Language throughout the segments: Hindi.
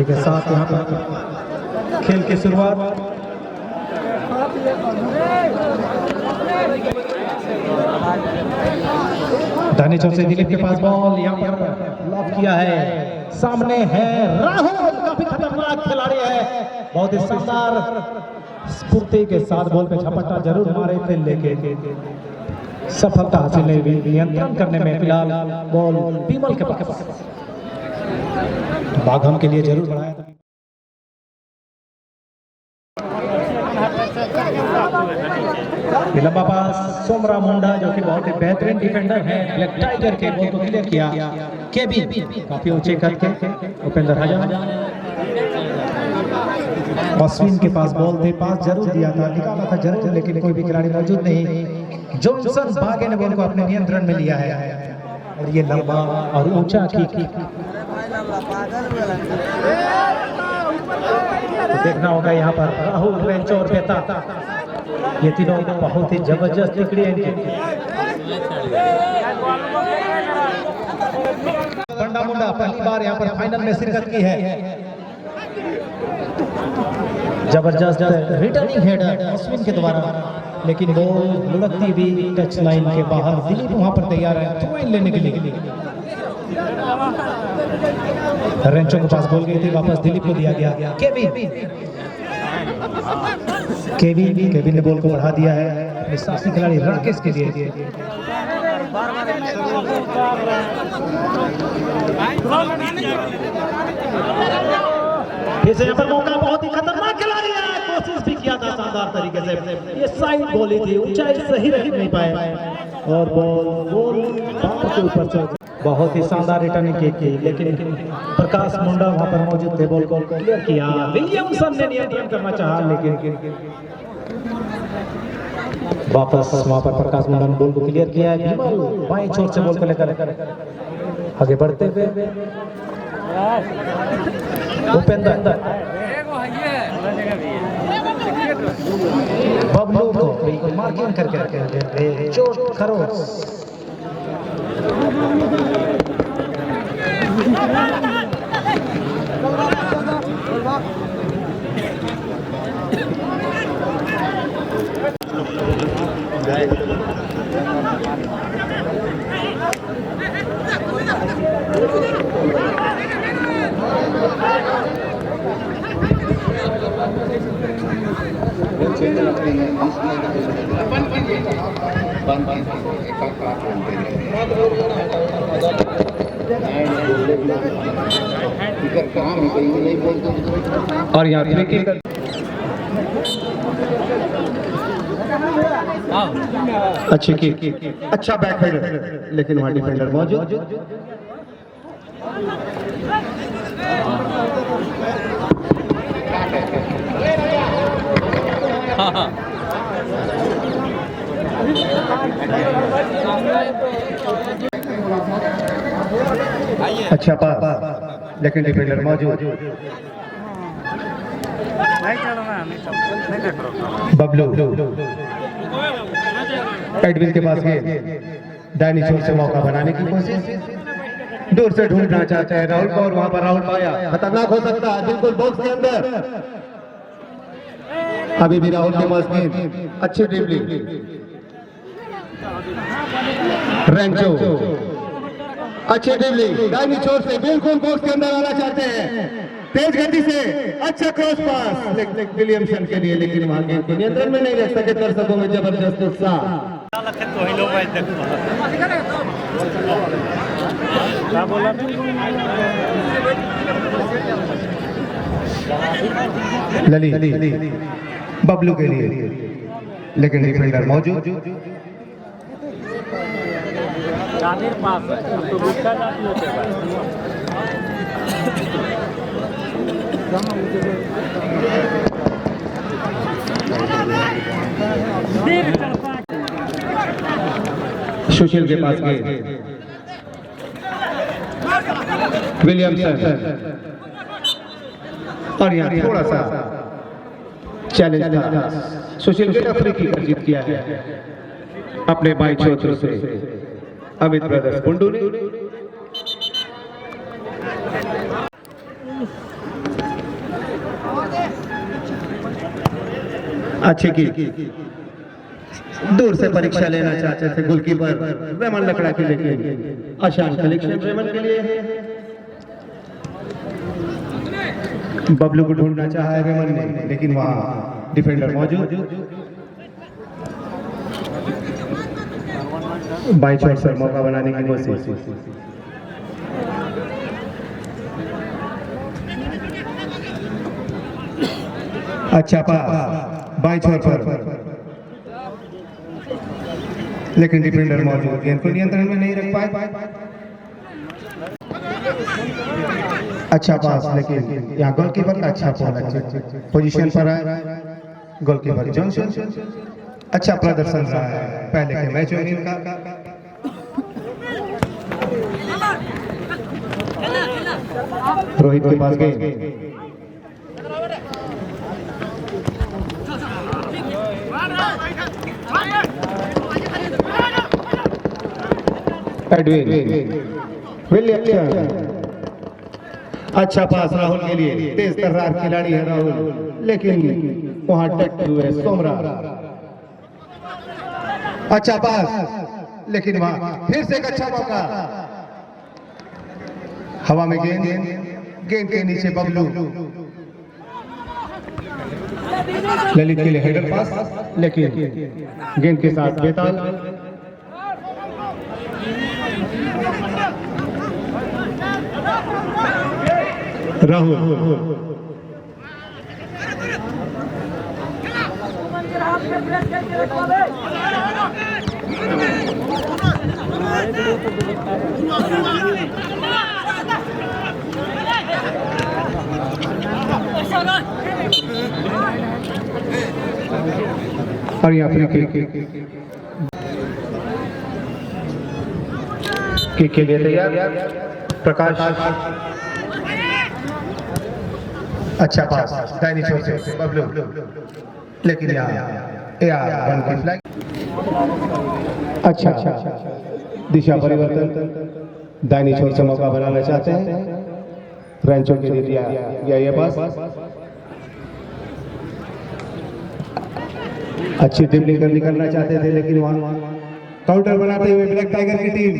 के साथ यहाँ पर खेल की शुरुआत। दानी चौक से दिलीप के पास बॉल यहाँ पर लॉक किया है, सामने है राहुल, काफी खतरनाक खिलाड़ी है, बहुत ही शानदार स्फूर्ति के साथ बॉल पे झपट्टा जरूर मारे थे लेकिन सफलता हासिल नहीं हुई। नियंत्रण करने में फिलहाल बॉल विमल के पास, बाघम के लिए जरूर बढ़ाया था। लंबा पास सोमरा मुंडा जो कि बहुत ही बेहतरीन डिफेंडर है, ब्लैक टाइगर के बॉल को क्लियर किया। केविन काफी ऊंचे करके उपेंद्र हजान, अश्विन के पास बॉल थे, पास जरूर दिया था, निकाला था जरूर लेकिन कोई भी खिलाड़ी मौजूद नहीं। जॉनसन भागे ने बॉल को अपने नियंत्रण में लिया है और ये लंबा और ऊंचा किक। तो देखना होगा यहाँ पर राहुल, रेंचो और बेता, ये तीनों बहुत ही जबरदस्त दिखड़ी है इनकी। बंडा मुंडा पहली बार यहाँ पर फाइनल में शिरकत की है, जबरदस्त रिटर्निंग हेडर अश्विन के द्वारा, लेकिन बॉल लुढ़कती भी टच लाइन के बाहर। दिलीप वहां पर तैयार है थ्रो इन लेने के लिए। रेंचो के पास बॉल गई थी, वापस दिलीप को दिया गया। केविन ने बॉल को बढ़ा दिया है अपने साथी खिलाड़ी राकेश के लिए। इसे यहाँ पर मौका, बहुत ही खतरनाक खिलाड़ी है, कोशिश भी किया था शानदार तरीके से, ये साइड बॉल थी, ऊंचाई सही नहीं पाए और बॉल बाहर के ऊपर चल। बहुत ही शानदार रिटर्निंग की लेकिन प्रकाश मुंडा वहां पर मौजूद थे, बॉल को क्लियर किया। विलियमसन ने नियंत्रण करना चाहा लेकिन वापस वहां पर प्रकाश मुंडा ने बॉल को क्लियर किया है। विमल बाईं छोर से बॉल को लेकर आगे बढ़ते हुए उपेंद्र बबलू को बिल्कुल मार्किंग करके रखे, चोट खरोच। और यहाँ अच्छी की अच्छा बैक हेडर, लेकिन वहाँ डिफेंडर मौजूद। अच्छा पास, लेकिन डिफेंडर मौजूद। बबलू एडविन के पास गए, दानी छोर से मौका बनाने की कोशिश, दूर से ढूंढना चाहते हैं राहुल को और वहां पर राहुल पाया, खतरनाक हो सकता है, बिल्कुल बॉक्स के अंदर। अभी भी राहुल के पास गेंद, अच्छी ड्रिबलिंग। रेंचो अच्छी ड्रिबलिंग, दाहिनी छोर से बिल्कुल बॉक्स के अंदर आना चाहते हैं, तेज गति से अच्छा क्रॉस पास विलियमसन के लिए, लेकिन वहां गेंद को नियंत्रण में नहीं रख सके। दर्शकों में जबरदस्त उत्साह। लली बबलू के लिए, लेकिन डिफेंडर मौजूद। सुशील के पास गए, विलियमसन, और यहाँ थोड़ा सा चैलेंज था। सुशील के फ्री किक जीत किया है अपने बाई छोर से अमित ब्रदर्स कुंडू ने। अच्छी की दूर से परीक्षा लेना चाहते थे गोलकीपर रेमन लकड़ा के, लेकिन अच्छा कलेक्शन रेमन के लिए। बबलू को ढूंढना चाहा है रेमन ने, लेकिन वहां डिफेंडर मौजूद। बाई छोर से मौका बनाने की कोशिश। अच्छा पास बाई छोर पर, लेकिन डिफेंडर मौजूद, गेंद को नियंत्रण में नहीं रख पाए। अच्छा पास, लेकिन यहाँ गोलकीपर का अच्छा पोजीशन पर है। गोलकीपर जॉनसन अच्छा प्रदर्शन रहा है पहले के मैच में इनका। रोहित के पास गए, एडविन विलियमसन अच्छा पास राहुल के लिए, तेज तर्रार खिलाड़ी है राहुल, लेकिन वहां टच हुए सोमरा। अच्छा पास, लेकिन वहां फिर से एक अच्छा मौका, हवा में गेंद, गेंद के नीचे बबलू, ललित के लिए हेडर पास, लेकिन गेंद के साथ बेताल। राहुल और यहाँ फ्री किक के लिए तैयार प्रकाश। अच्छा पास दाहिनी छोर से बबलू, लेकिन यहाँ वन की फ्लैग। अच्छा दिशा परिवर्तन, दाहिनी छोर से मौका बनाना चाहते हैं, रैंचो के लिए दिया गया ये पास। अच्छी ड्रिबलिंग कर निकलना चाहते थे, लेकिन वहां काउंटर बनाते हुए ब्लैक टाइगर की टीम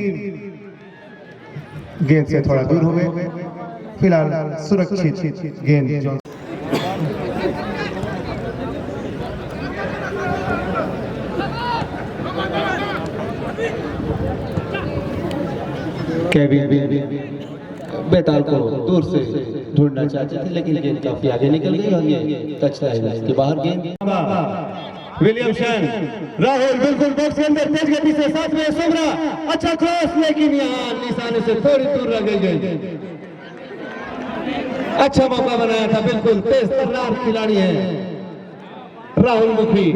गेंद से थोड़ा दूर हो गए। फिलहाल सुरक्षित गेंद केविन बेताल को दूर से ढूंढना चाहते थे, लेकिन गेंद काफी आगे निकल गई और ये टच लाइन के बाहर गेंद। विलियमसन राहुल बिल्कुल बॉक्स के अंदर तेज गति से, साथ में सोमरा अच्छा क्रॉस, लेकिन यहाँ निशाने से थोड़ी दूर रह गई गेंद। अच्छा मौका बनाया था, बिल्कुल तेज तर्रार खिलाड़ी है राहुल मुखी।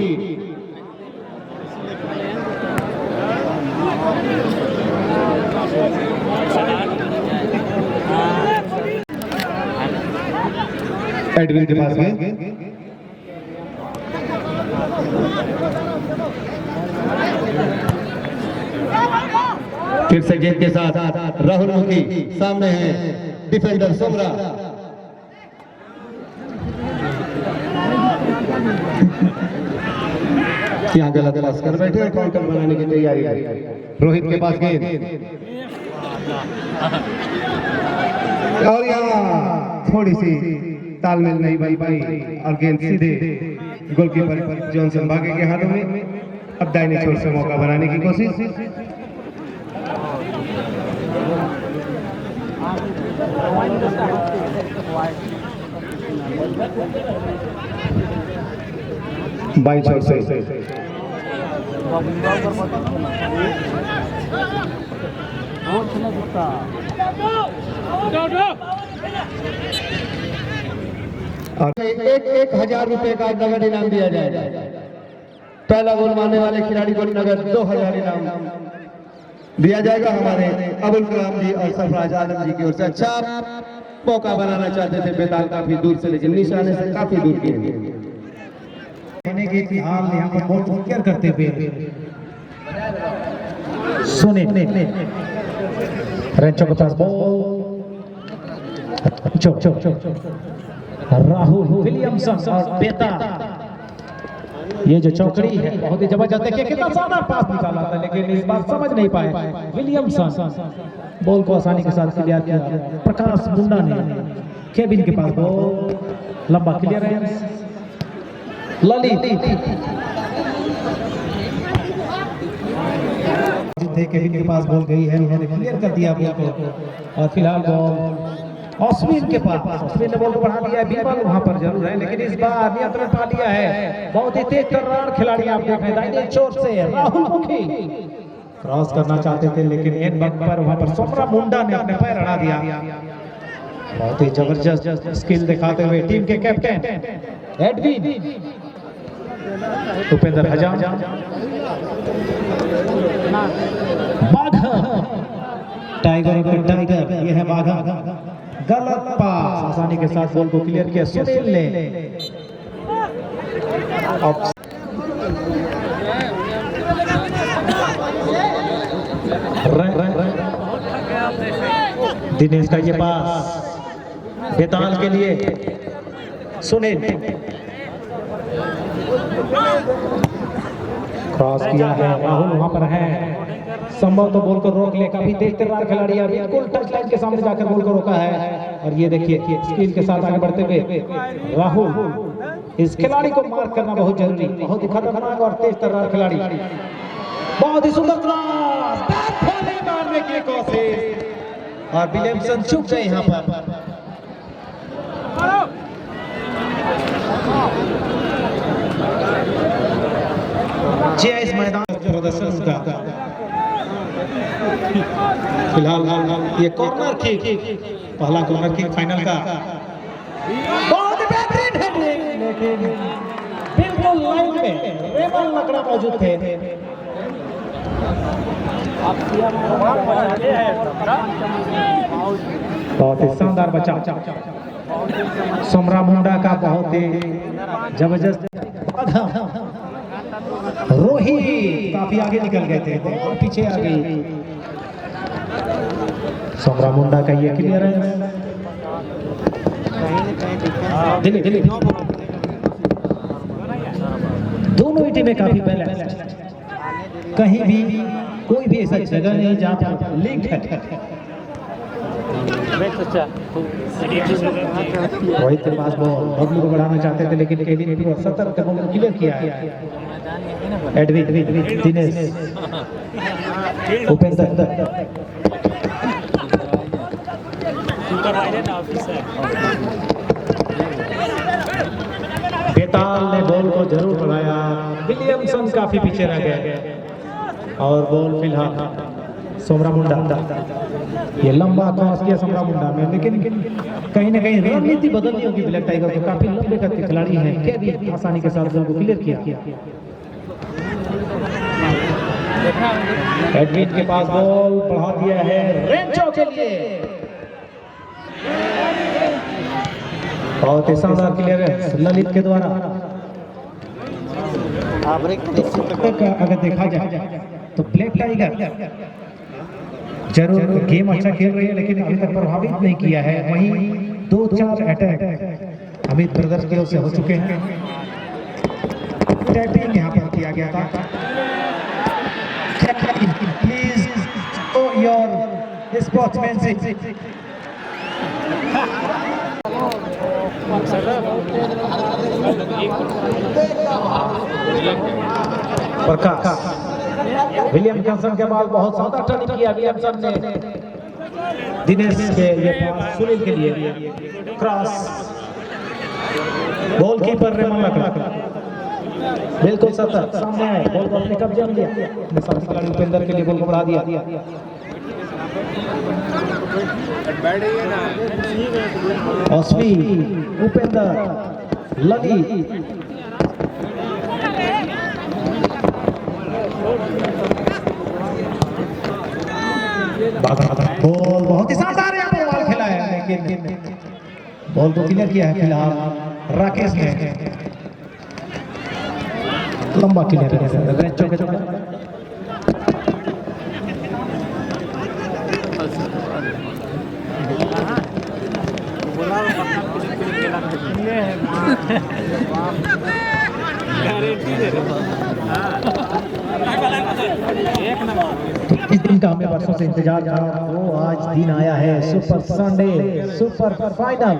एडविन के पास गए, फिर से गेंद के साथ राहुल मुखी, सामने है डिफेंडर सोमरा। यहाँ गलत पास कर बैठे और काउंटर बनाने की तैयारी है। रोहित के पास गेंद और यहाँ थोड़ी सी तालमेल नहीं बन पाई और गेंद सीधे गोलकीपर जॉनसन भागे के हाथों में। अब दाहिने छोर से मौका बनाने की कोशिश। बाई छोर से एक 1000 रुपए का नगद इनाम दिया जाएगा। पहला गोल मारने वाले खिलाड़ी को नगद 2000 इनाम दिया जाएगा हमारे अबुल कलाम जी और सरफराज आलम जी की ओर से। अच्छा मौका बनाना चाहते थे बेताल काफी दूर से, लेकिन निशाने से काफी दूर किए यहाँ पर बहुत केयर करते हुए सुने रेंचो के पास बॉल, राहुल विलियमसन और बेताल ये जो चौकड़ी है बहुत ही जबरदस्त, देखिए कितना शानदार पास निकाला था, लेकिन इस बार समझ नहीं पाए विलियमसन। बॉल को आसानी के साथ क्लियर किया प्रकाश मुंडा ने। केविन के पास बॉल, लंबा क्लियरेंस, ललित केविन के पास बॉल गई है, उन्होंने क्लियर कर दिया बॉल को। और फिलहाल बॉल अश्विन के पास, अश्विन ने बॉल को बढ़ा दिया है। बीबल वहां पर जरूर है, लेकिन इस बार नियंत्रण पा लिया है। बहुत ही तेज तर्रार खिलाड़ी आप देख रहे हैं दाहिने चोट से राहुल मुखी क्रॉस करना चाहते थे, लेकिन एंड वक्त पर वहां पर सोमरा मुंडा ने अपने पैर अड़ा दिया। बहुत ही जबरदस्त स्किल दिखाते हुए टीम के कैप्टन एडविन उपेंद्र हजाम। बाघा टाइगर को टाइगर, ये है बाघा। गलत पास, आसानी के साथ बॉल को क्लियर किया सुनील ने। दिनेश का ये पास बेताल के लिए सुनील, क्रॉस किया है, राहुल वहां पर है, संभव तो बॉल को रोक ले। काफी तेज तर्रार खिलाड़ी है, बिल्कुल टच लाइन के सामने जाकर बॉल को रोका है। और ये देखिए स्किल के साथ आगे बढ़ते हुए राहुल। इस खिलाड़ी को मार्क करना बहुत जरूरी, बहुत ही खतरनाक और तेज तर्रार खिलाड़ी। बहुत ही सुंदर क्रॉस, मारने की कोशिश और विलियमसन चुप गए यहाँ पर। जी इस मैदान प्रदर्शन का फिलहाल ये कॉर्नर किक, पहला कॉर्नर किक फाइनल का। बहुत बेहतरीन हेडिंग, लेकिन बिल्कुल लाइन में रेमन लकड़ा मौजूद थे। बहुत ही शानदार बचाव सोमरा मुंडा का, बहुत ही जबरदस्त। रोहित काफी आगे निकल गए थे और पीछे आ गई। सोमरा मुंडा का ये क्लियर है, दोनों ही टीमें काफी बैलेंस, कहीं भी कोई भी ऐसा जगह नहीं जहां पर लिंक है। रोहित के पास बॉल, बबलू को बढ़ाना चाहते थे, लेकिन केविन पूरा 70 के बॉल को क्लियर किया है। एडविन, दिनेश, उपेंद्र, बेताल ने बॉल को जरूर बढ़ाया, विलियमसन काफी पीछे रह गए। और बॉल फिलहाल सोमरा मुंडा, ये लंबा क्रॉस किया सोमरा मुंडा में, लेकिन कहीं ना कहीं रणनीति बदलनी होगी ब्लैक टाइगर को। काफी लंबे कद के खिलाड़ी हैं, केविन आसानी के साथ बॉल को क्लियर किया। एडविन के पास बॉल बढ़ा दिया है रेंचो के लिए, बहुत ही शानदार क्लियरेंस ललित के द्वारा। अगर देखा जाए तो ब्लैक टाइगर जरूर गेम अच्छा खेल रही है, लेकिन अभी तक प्रभावित नहीं किया है। वहीं 2-4 अटैक अमित ब्रदर्स की ओर से हो चुके हैं। टैपिंग यहाँ पर किया गया था। Please show your sportsmanship. Prakash Williamson के बाद बहुत शानदार टर्निंग किया विलियमसन ने। दिनेश के ये पास सुनील के लिए, क्रॉस, गोलकीपर रेमन लकड़ा बिल्कुल सतर्क सामने आए, बॉल को अपने कब्जे में लिया। साथी खिलाड़ी उपेंद्र के लिए बॉल को बढ़ा दिया। अश्विन, उपेंद्र, ललित, बॉल बहुत ही शानदार यहाँ पर बॉल खेला है, लेकिन बॉल को क्लियर किया है फिलहाल राकेश ने। लंबा क्लियर है, इस दिन का हमें वर्षों से इंतजार था, वो आज दिन आया है। Super Sunday, super final.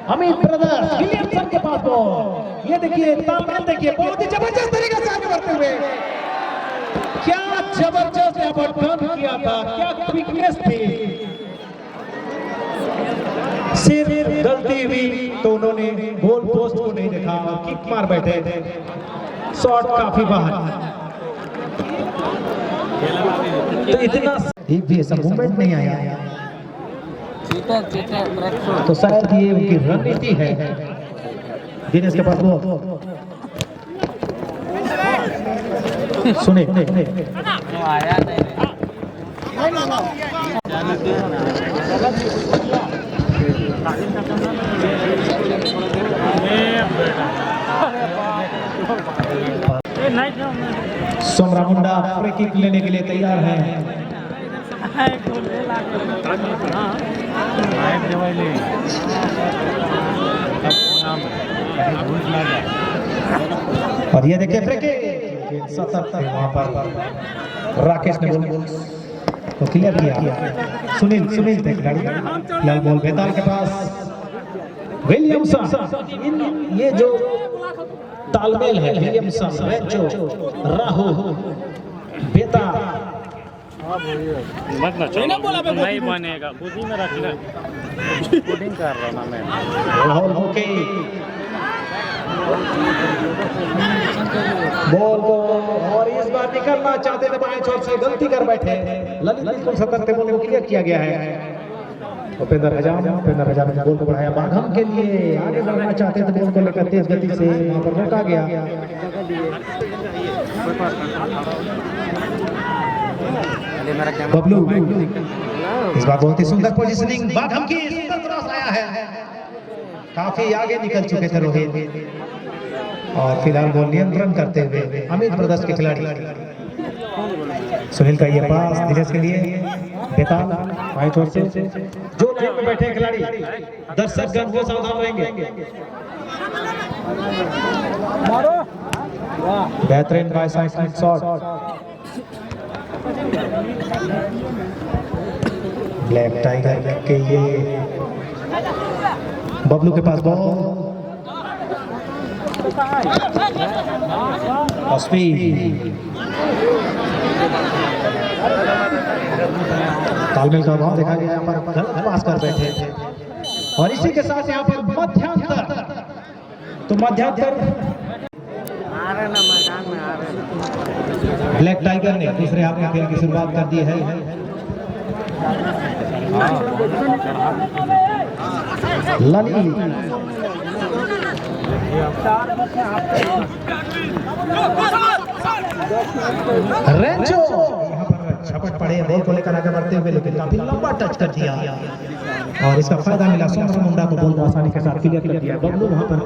Amit brothers Williamson के पास बॉल। ये देखिए तालमेल देखिए, बहुत ही जबरदस्त तरीके से आगे बढ़ते हुए, क्या जबरदस्त यहाँ पर टर्न किया था, क्या क्विकनेस थी। सिर्फ गलती हुई तो उन्होंने गोल पोस्ट को नहीं देखा, किक मार बैठे थे, शॉट काफी बाहर। तो इतना एक भी ऐसा मूवमेंट नहीं आया, तो शायद ये उनकी रणनीति है। दिनेश के पास वो सुने सोमरा मुंडा फ्री किक लेने के लिए तैयार हैं। और ये देखिए फ्री किक सतर्क थे वहां पर, राकेश ने बोल तो क्लियर किया। सुनील थे खिलाड़ी, लाल बॉल बेताल के पास विलियमसन। ये जो तालमेल है, विलियमसन, रेंचो, राहु, बेताल, मत ना नहीं बनेगा, उसी में रखना। कोडिंग कर रहा ना मैं। राहुल होके बॉल को, और इस बार निकलना चाहते थे बाएं छोर से, गलती कर बैठे। ललित बिल्कुल सतर्क थे, बॉल को क्लियर किया गया है। उपेंद्र हजाम ने बॉल को बढ़ाया बाघम के लिए, आगे बढ़ना चाहते थे, बॉल को लेकर तेज गति से वहां पर रोका गया। बबलू इस बार बहुत ही सुंदर पोजीशनिंग, बाघम की सुंदर क्रॉस आया है, काफी आगे निकल चुके थे रोहित, और फिलहाल बॉल नियंत्रण करते हुए अमित ब्रदर्स के खिलाड़ी। सुनील का ये पास दिनेश के लिए, बेताल बाएं छोर से, जो लाइन में बैठे खिलाड़ी, दर्शक गण को सावधान रहेंगे। बेहतरीन by side shot, black tiger के ये बबलू के पास बॉल, तालमेल का अभाव देखा गया, यहाँ पर गलत पास कर बैठे थे। और इसी के साथ यहाँ पर मध्यांतर, तो मध्यांतर ब्लैक टाइगर ने दूसरे हाफ में खेल की शुरुआत कर दी है। ललित रेंचो यहाँ पर झपट पड़े, बॉल को लेकर आगे बढ़ते हुए, लेकिन काफी लंबा टच कर दिया, और इसका फायदा मिला। सोमरा मुंडा को बॉल आसानी के साथ क्लियर कर दिया। बबलू वहां पर,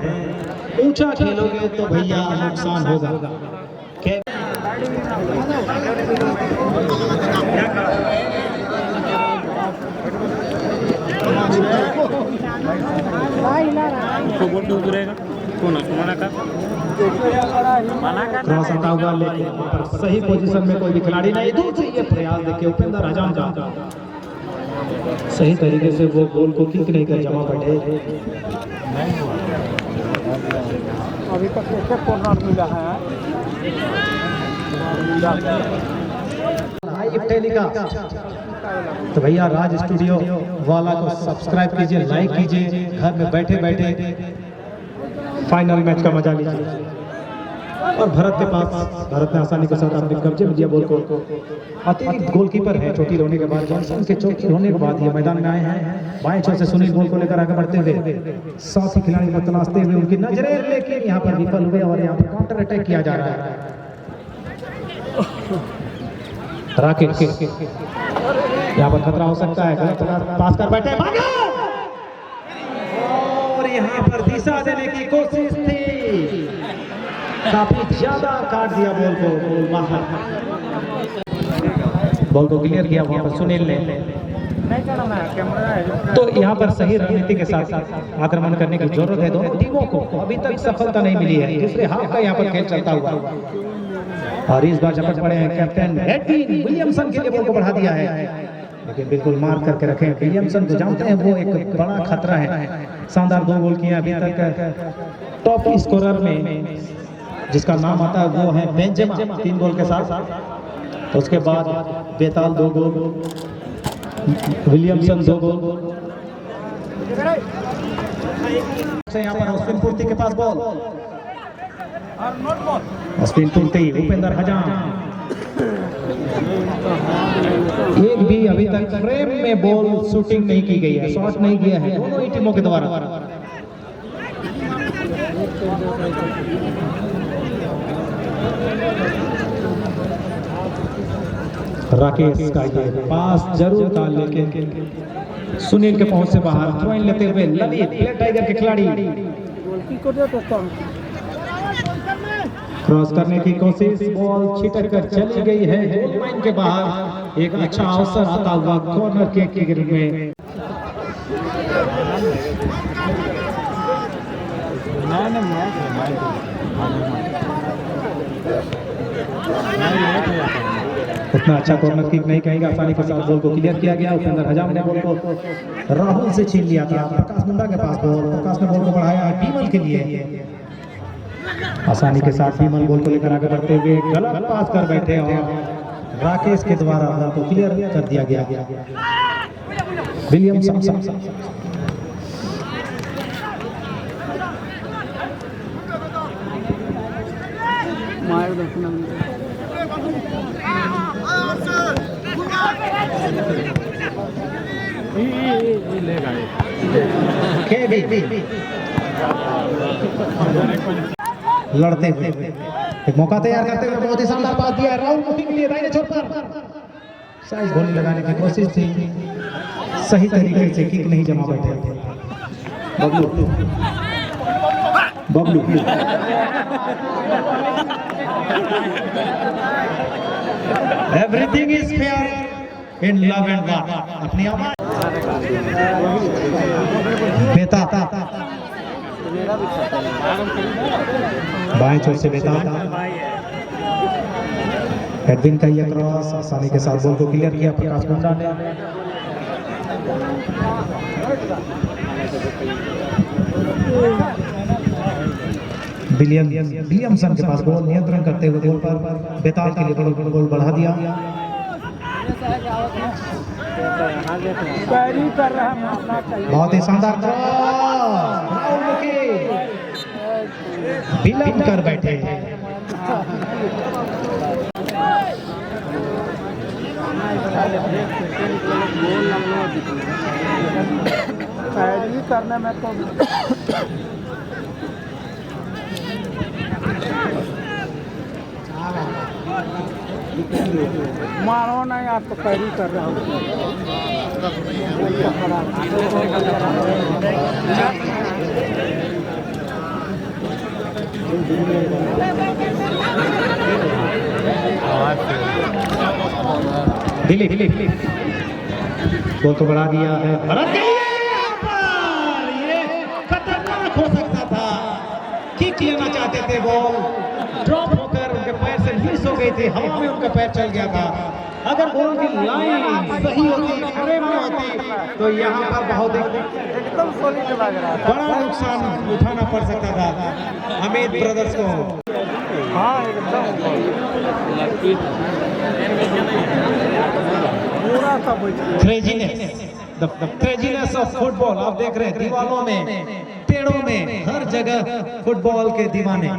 ऊंचा खेलोगे तो भैया नुकसान होगा। क्रॉस हटा हुआ, लेकिन सही पोजीशन में कोई भी खिलाड़ी नहीं। दूर से ये प्रयास देखिए उपेंद्र हजाम का, सही तरीके से वो बॉल को किक नहीं कर जमा बैठे। अभी तक एक कॉर्नर मिला है। लाइव टेलीकास्ट, तो भैया राज स्टूडियो वाला को सब्सक्राइब कीजिए, लाइक कीजिए, घर में बैठे बैठे फाइनल मैच का मजा लीजिए। और भरत के पास, भरत ने आसानी के साथ अपने कब्जे में दिया बॉल को। अतिरिक्त गोलकीपर है, चोटी होने के बाद, जॉनसन के चोटी होने के बाद ये मैदान में आए हैं। बाएं छोर से सुनील बॉल को लेकर आगे बढ़ते हुए, साथ ही खिलाड़ी को तलाशते हुए उनकी नजरें, लेकिन यहाँ पर विफल हुए, और यहाँ पर काउंटर अटैक किया जा रहा है। राकेश यहाँ पर खतरा हो सकता है, गलत पास कर बैठे, और यहाँ पर दिशा देने की कोशिश थी, काफी ज्यादा काट दिया बॉल को, बॉल बाहर। बॉल को क्लियर किया वहां पर सुनील ने। तो यहाँ पर सही रणनीति के साथ आक्रमण करने की जरूरत है दोनों टीमों को। अभी तक सफलता नहीं मिली है, दूसरे हाफ का यहाँ पर खेल चलता हुआ और इस बार झपट पड़े हैं कैप्टन एडविन विलियमसन के लिए बॉल को बढ़ा दिया है, लेकिन बिल्कुल मार करके रखे हैं। विलियमसन को जानते हैं वो एक बड़ा खतरा है। शानदार 2 गोल किए अभी तक। टॉप स्कोरर में जिसका नाम आता है वो है बेंजेमा 3 गोल के साथ। उसके बाद बेताल 2 गोल, विलियमसन 2 गोल। यहाँ पर स्पिन पूर्ति के पास बॉल, स्पिन पूर्ति उपेंद्र हजाम। एक भी अभी तक फ्रेम में बॉल शूटिंग नहीं की गई है, शॉट नहीं किया है दोनों ही टीमों के द्वारा। राकेश का ये पास जरूर था, लेकिन सुनील के पहुंच से बाहर। थ्रो इन लेते हुए ललित ब्लैक टाइगर के खिलाड़ी क्रॉस करने की कोशिश, बॉल छिटक कर चली गई है गोल लाइन के बाहर। एक अच्छा अवसर आता हुआ कॉर्नर किक के रूप में। उतना अच्छा कॉर्नर किक नहीं कहेंगे, आसानी के साथ बॉल को क्लियर किया गया। उपेंद्र हजाम ने बॉल को राहुल से छीन लिया था। प्रकाश मुंडा के पास बॉल, प्रकाश ने बॉल को बढ़ाया बीमल के लिए। आसानी के साथ बीमल बॉल को लेकर आगे बढ़ते हुए गलत पास कर बैठे और राकेश के द्वारा बॉल को क्लियर कर दिया गया। विलियमसन लड़ते हुए एक मौका तैयार करते हुए बहुत ही शानदार पास दिया है राहुल के लिए दाहिने छोर पर। साइज गोली लगाने की कोशिश थी, सही तरीके से किक नहीं जमा बैठे थे। Bablu everything is fair in love and war. अपनी आवाज बेता बाएं छोर से बेताल। एडविन का यह क्रॉस आसानी के साथ बॉल को क्लियर किया प्रकाश मुंडा ने। विलियमसन के पास बॉल नियंत्रण करते हुए गोल पर बेताल के लिए गोल बढ़ा दिया। बहुत ही शानदार विलंब कर बैठे। करने में तो मारो नहीं, आप तो पैरी कर रहा हूँ। दिलीप गोल को बढ़ा दिया है भारत के लिए। यहाँ पर ये खतरनाक हो सकता था, किक लेना चाहते थे, बॉल ड्रॉप होकर उनके पैर से मिस हो गई थी, हवा में उनका पैर चल गया था। अगर बॉल की लाइन सही होती, फ्रेम में होती, तो यहाँ पर बहुत एकदम सॉलिड लग रहा था। बड़ा नुकसान उठाना पड़ सकता था अमित ब्रदर्स को। हाँ एकदम पूरा सा क्रेजीनेस ऑफ फुटबॉल आप देख रहे हैं, दीवारों में, पेड़ों में, हर जगह फुटबॉल के दीवाने।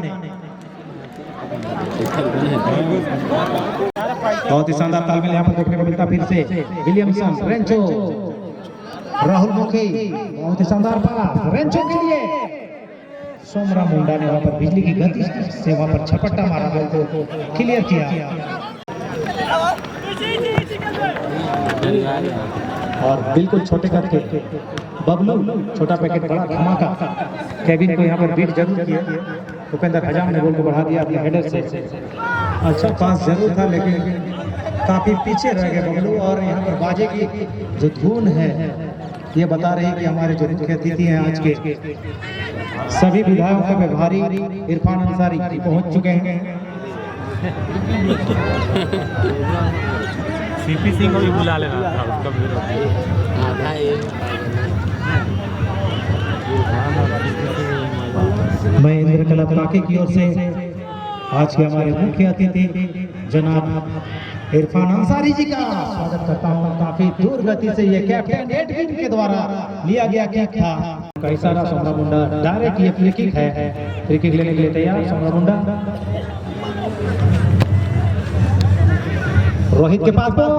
बहुत ही शानदार तालमेल यहाँ पर देखने को मिलता फिर से। विलियमसन, रेंचो, राहुल मुखी, बहुत ही शानदार पास रेंचो के लिए। सोमरा मुंडा ने वहां पर बिजली की गति से वहां पर छपट्टा मारा, बॉल को क्लियर किया और बिल्कुल छोटे करके बबलू, छोटा पैकेट बड़ा धमाका, केविन को यहाँ पर बीट जरूर किया। उपेंद्र हजाम ने बॉल को बढ़ा दिया अपने हेडर से। अच्छा पास जरूर था, लेकिन काफी पीछे रह गए बबलू, और यहाँ पर बाजे की जो धुन है ये बता रही कि हमारे जो मुख्य अतिथि हैं आज के सभी विधायकों के प्रभारी इरफान अंसारी पहुंच चुके हैं। सीपी सिंह को भी बुला लेना था, उसका विरोध। मैं इंद्रकला पाके की ओर से आज के हमारे मुख्य अतिथि जनाब इरफान अंसारी जी का स्वागत करता हूं। काफी दूर गति से ये कैप्टन एडविन के द्वारा लिया गया किक था। कई सारा सोमरा मुंडा डायरेक्ट ये फ्री किक है, फ्री किक लेने के लिए तैयार सोमरा मुंडा। रोहित के पास बॉल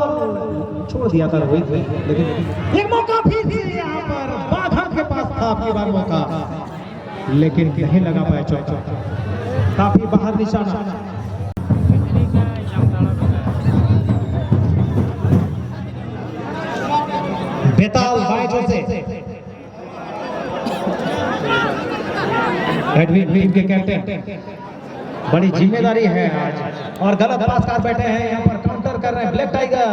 छोड़ दिया था रोहित ने, लेकिन एक मौका फिर से यहाँ पर बाघा के पास था आपकी बार मौका, लेकिन नहीं लगा पाया चौका, काफी बाहर निशाना। बेताल बाइजों से एडविन टीम के कैप्टन, बड़ी जिम्मेदारी है आज, और गलत पास कर बैठे हैं यहाँ पर, काउंटर कर रहे हैं ब्लैक टाइगर।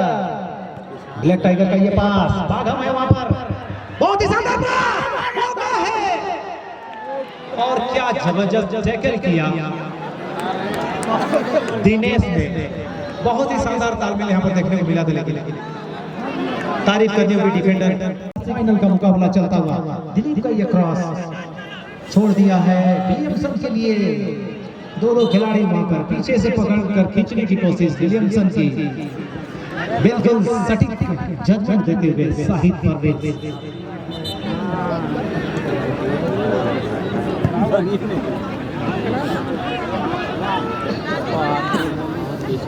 ब्लैक टाइगर का ये पास बाघम है वहां पर, बहुत ही शानदार मौका है, और क्या जबरदस्त टैकल किया दिनेश ने, बहुत ही शानदार तालमेल यहाँ पर देखने को मिला। लेकिन तारीफ करने हुए डिफेंडर, फाइनल का मुकाबला चलता हुआ दिलीप का ये क्रॉस छोड़ दिया है विलियमसन के लिए। दोनों खिलाड़ी वहां पर पीछे से पकड़कर खींचने की कोशिश विलियमसन की, बिल्कुल सटीक जजमेंट देते हुए शाहिद परवेज।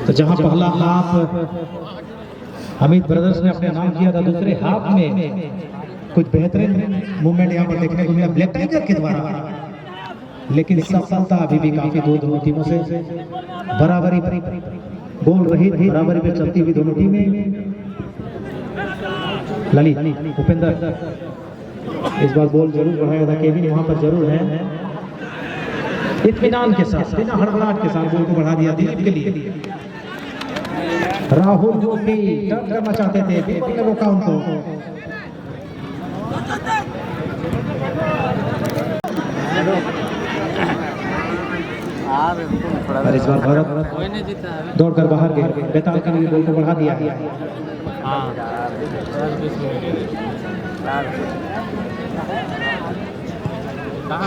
तो जहां पहला हाफ अमित ब्रदर्स ने अपने नाम किया था, दूसरे हाफ में कुछ बेहतरीन मूवमेंट यहाँ पर देखने को मिला ब्लैक टाइगर के द्वारा, लेकिन सफलता अभी भी काफी दोनों टीमों से बराबरी बोल रही, बराबरी पे चलती हुई दोनों टीमें। ललित उपेंद्र इस बार बॉल जरूर बढ़ाया था, केविन वहां पर जरूर है, इत्मीनान के साथ बिना हड़बड़ाहट के साथ बॉल को बढ़ा दिया दिलीप के लिए। राहुल जो भी टर्न करना चाहते थे, दीपक ने रोका उनको। और इस बार भारत दौड़कर बाहर गए, बेताल के लिए बॉल को बढ़ा दिया।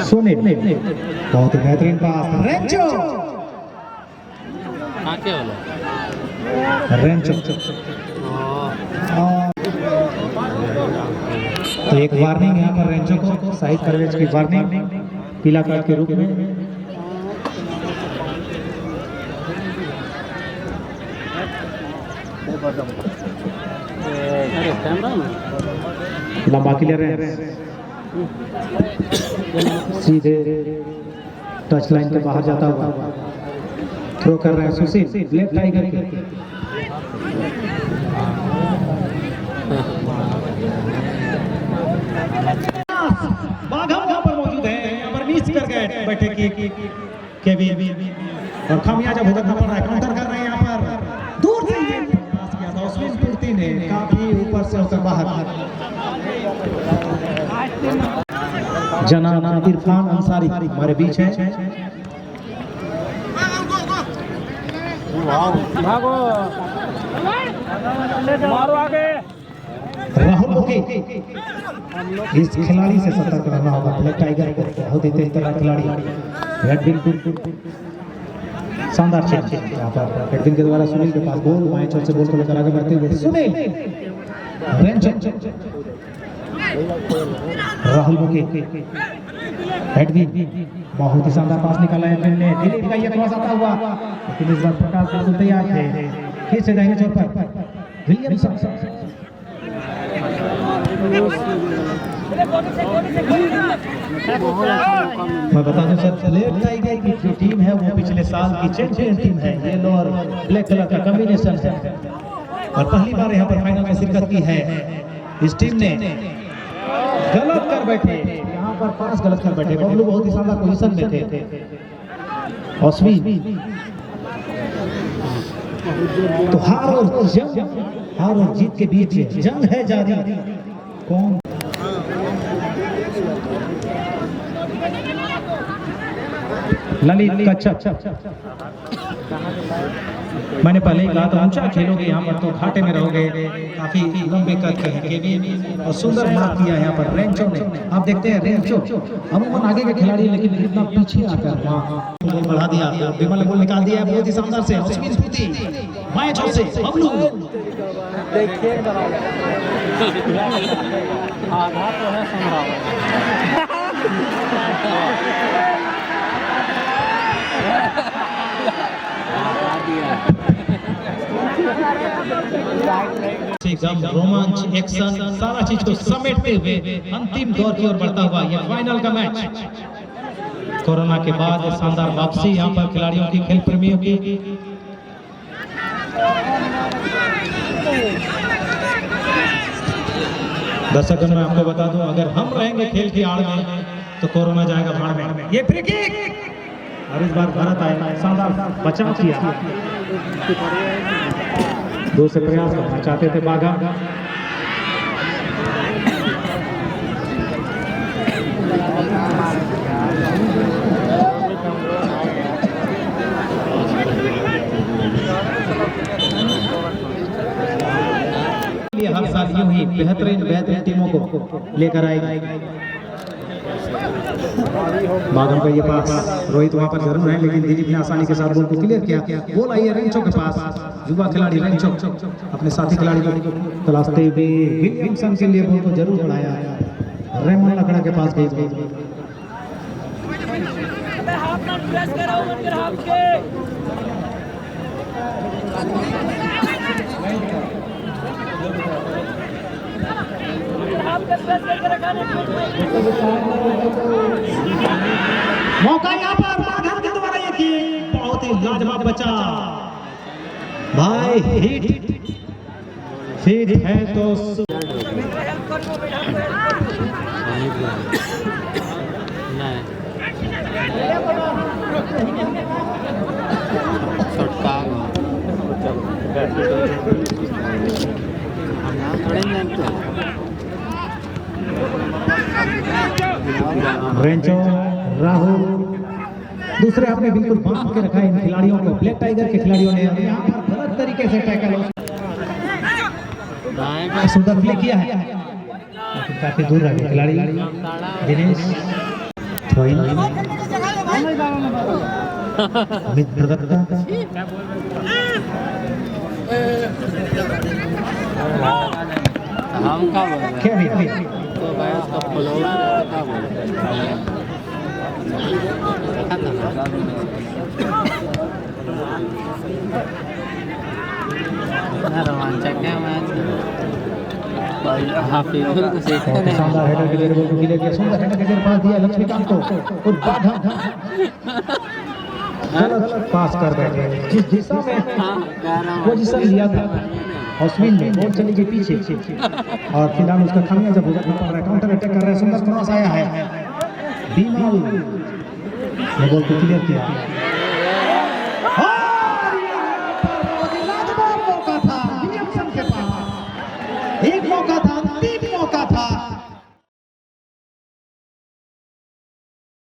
सुनील बहुत ही बेहतरीन पास, रेंचो रेंचो। तो एक वार्निंग यहाँ पर रेंचो को, शाहिद परवेज की वार्निंग पीला कार्ड के रूप में। लंबा क्लियर है, सीधे टच लाइन के बाहर जाता हुआ थ्रो कर रहे हैं सुशील ब्लैक टाइगर के। बाघा वहां पर मौजूद है, यहाँ पर मिस कर गए बैठे की केविन, और खामियाजा भुगतना पड़ रहा है, काउंटर कर रहे हैं यहाँ पर, दूर से ये पास किया था उसमें पूर्ति ने, काफी ऊपर से होकर बाहर। जनाब इरफान अंसारी हमारे बीच है। भागो मारो आगे। राहुल मुखी इस खिलाड़ी से सतर्क रहना होगा, ब्लैक टाइगर को, बहुत ही तेज तर्रार खिलाड़ी। शानदार चेक यहाँ पर एडविन के द्वारा सुनील के पास बॉल, बाएं चौक से बॉल को लेकर आगे बढ़ते हुए सुनील, राहुल मुखी, एडविन बहुत ही शानदार पास निकाला है एडविन ने, दिलीप का ये क्रॉस आता हुआ, लेकिन इस बार प्रकाश बिल्कुल तैयार थे, फिर से दाहिने छोर पर विलियमसन। मैं बता दूं सर, ब्लैक टाइगर की जो टीम है वो पिछले साल की चैंपियन टीम है, येलो और ब्लैक कलर का कॉम्बिनेशन है, और पहली बार यहाँ पर फाइनल में शिरकत की है। इस टीम ने गलत कर बैठे, यहाँ पर पास गलत कर बैठे, बबलू बहुत ही शानदार पोजीशन में थे, अश्विन तो हार और जीत के बीच जंग है जारी। कौन ललित कच्छप, मैंने पहले ही कहा था ऊंचा खेलोगे यहाँ पर तो घाटे में रहोगे। काफी लंबे कद के हैं केविन और सुंदर मार्क किया है यहाँ पर रेंचो ने। आप देखते हैं रेंचो अमूमन आगे के खिलाड़ी लेकिन कितना पीछे आकर गोल बढ़ा दिया, विमल गोल निकाल दिया बहुत ही शानदार से। हौसमीन स्फूर्ति बाएं छोर से बबलू, देखिए आधा तो है संभावना। एकदम रोमांच, एक्शन, सारा चीज को समेटते हुए अंतिम दौर की ओर बढ़ता हुआ यह फाइनल का मैच। कोरोना के बाद शानदार वापसी यहाँ पर खिलाड़ियों की, खेल प्रेमियों की। दर्शकों मैं आपको बता दूं, अगर हम रहेंगे खेल की आड़ में तो कोरोना जाएगा भाड़ में। ये फ्री किक और इस बार भारत आया, शानदार बचाव किया। दूसरे प्रयास करना चाहते थे बाघा। हर साल यूं ही बेहतरीन टीमों को लेकर आएगी। बागम का ये पास, रोहित वहां पर जरूर है लेकिन दिलीप ने आसानी के साथ बॉल को क्लियर किया। बॉल आई है रेंचो के पास, युवा खिलाड़ी रेंचो अपने साथी खिलाड़ी को तलाशते हुए विल्सन के लिए बॉल को जरूर बढ़ाया। रेमन लकड़ा के पास गई। मौका यहाँ पर बाघा के द्वारा ये किए, बहुत ही लाजवाब बचा भाई। हिट है तो रेंचो, राहुल दूसरे आपने बिल्कुल बांध के रखा है इन खिलाड़ियों को। ब्लैक टाइगर के खिलाड़ियों ने यहाँ पर गलत तरीके से टैकल सुंदर प्ले किया है, काफी दूर रहे खिलाड़ी। दिनेश अमित प्रदत्ता हम का क्या तो भाई उसका फॉलोअर का रोमांचक है मैच। शानदार हेडर के लिए बॉल को क्लियर किया, सुंदर हेडर के लिए पास दिया लक्ष्मीकांत को और बाधा गलत पास कर बैठे। जिस दिशा में पोजीशन लिया था हौसमीन ने, बॉल चली गई पीछे और फिलहाल उसका खामियाजा भुगतना पड़ रहा है। काउंटर अटैक कर रहा है, सुंदर क्रॉस आया है, बीमाल ने बॉल को क्लियर किया।